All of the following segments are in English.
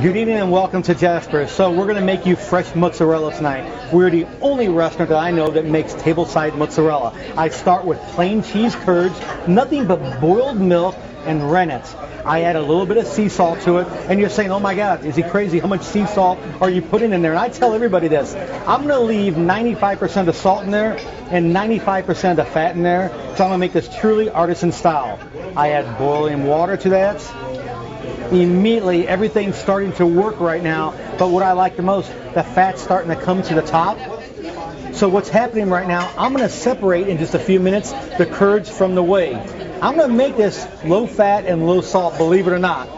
Good evening and welcome to Jasper. So we're going to make you fresh mozzarella tonight. We're the only restaurant that I know that makes tableside mozzarella. I start with plain cheese curds, nothing but boiled milk and rennet. I add a little bit of sea salt to it, and you're saying, oh my God, is he crazy? How much sea salt are you putting in there? And I tell everybody this, I'm going to leave 95% of the salt in there and 95% of the fat in there, so I'm going to make this truly artisan style. I add boiling water to that. Immediately, everything's starting to work right now, but what I like the most, the fat's starting to come to the top. So what's happening right now, I'm going to separate in just a few minutes the curds from the whey. I'm going to make this low fat and low salt, believe it or not.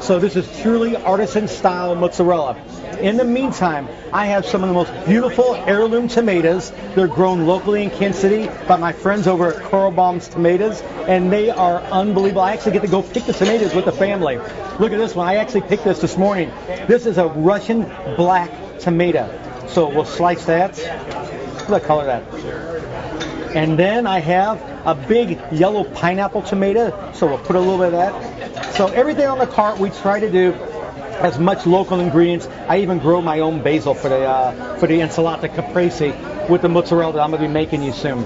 So this is truly artisan style mozzarella. In the meantime, I have some of the most beautiful heirloom tomatoes. They're grown locally in Kansas City by my friends over at Coralbaum's Tomatoes, and they are unbelievable. I actually get to go pick the tomatoes with the family. Look at this one. I actually picked this morning. This is a Russian black tomato. So we'll slice that. Look at the color of that. And then I have a big yellow pineapple tomato, so we'll put a little bit of that. So everything on the cart we try to do as much local ingredients. I even grow my own basil for the ensalata caprese with the mozzarella that I'm going to be making you soon.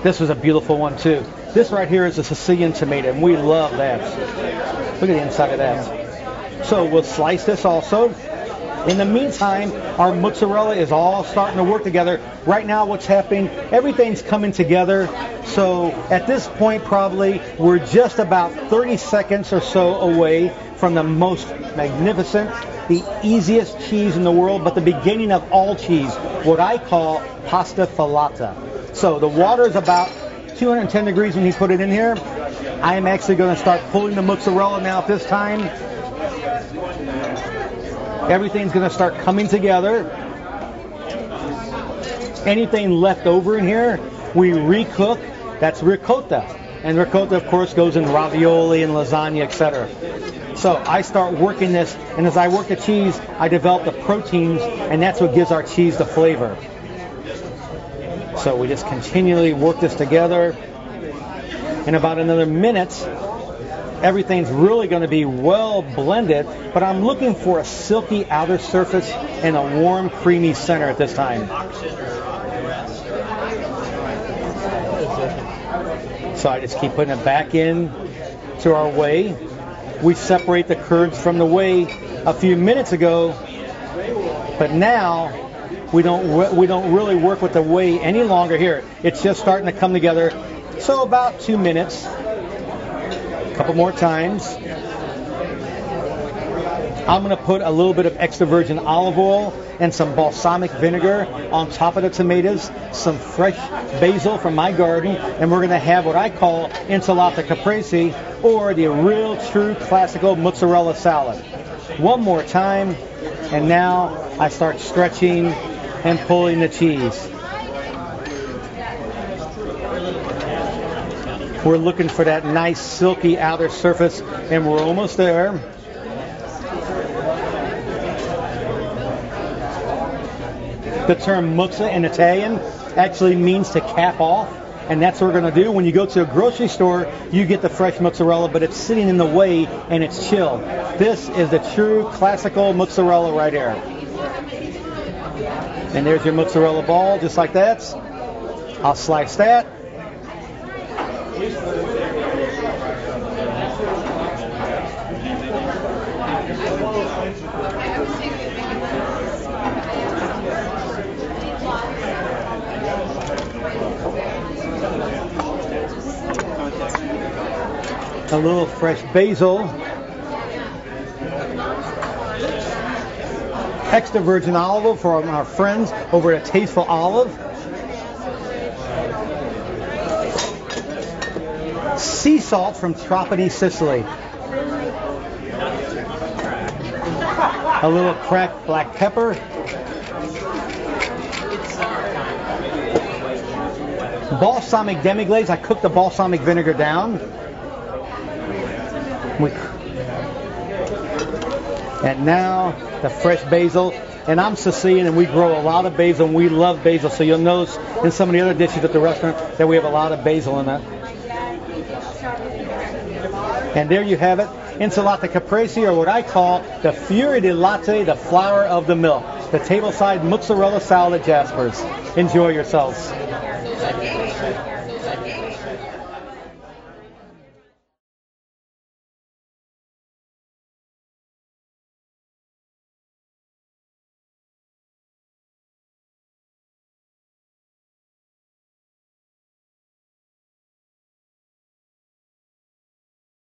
This was a beautiful one too. This right here is a Sicilian tomato, and we love that. Look at the inside of that. So we'll slice this also. In the meantime, our mozzarella is all starting to work together. Right now what's happening, everything's coming together. So at this point probably we're just about 30 seconds or so away from the most magnificent, the easiest cheese in the world, but the beginning of all cheese, what I call pasta filata. So the water is about 210 degrees when you put it in here. I am actually going to start pulling the mozzarella now at this time. Everything's going to start coming together. Anything left over in here, we recook. That's ricotta. And ricotta, of course, goes in ravioli and lasagna, etc. So I start working this, and as I work the cheese, I develop the proteins, and that's what gives our cheese the flavor. So we just continually work this together. In about another minute, everything's really going to be well blended, but I'm looking for a silky outer surface and a warm, creamy center at this time. So I just keep putting it back in to our whey. We separate the curds from the whey a few minutes ago, but now we don't really work with the whey any longer here. It's just starting to come together. So about 2 minutes. A couple more times. I'm going to put a little bit of extra virgin olive oil and some balsamic vinegar on top of the tomatoes, some fresh basil from my garden, and we're going to have what I call ensalata caprese, or the real true classical mozzarella salad. One more time, and now I start stretching and pulling the cheese. We're looking for that nice silky outer surface, and we're almost there. The term mozza in Italian actually means to cap off, and that's what we're going to do. When you go to a grocery store, you get the fresh mozzarella, but it's sitting in the whey and it's chilled. This is the true classical mozzarella right here. And there's your mozzarella ball, just like that. I'll slice that. A little fresh basil, extra virgin olive oil from our friends over at Tasteful Olive, sea salt from Trapani, Sicily, a little cracked black pepper, balsamic demi-glaze. I cooked the balsamic vinegar down. And now the fresh basil. And I'm Sicilian, and we grow a lot of basil, and we love basil. So you'll notice in some of the other dishes at the restaurant that we have a lot of basil in it. And there you have it, insalata caprese, or what I call the fiore di latte, the flower of the milk. The tableside mozzarella salad at Jasper's. Enjoy yourselves.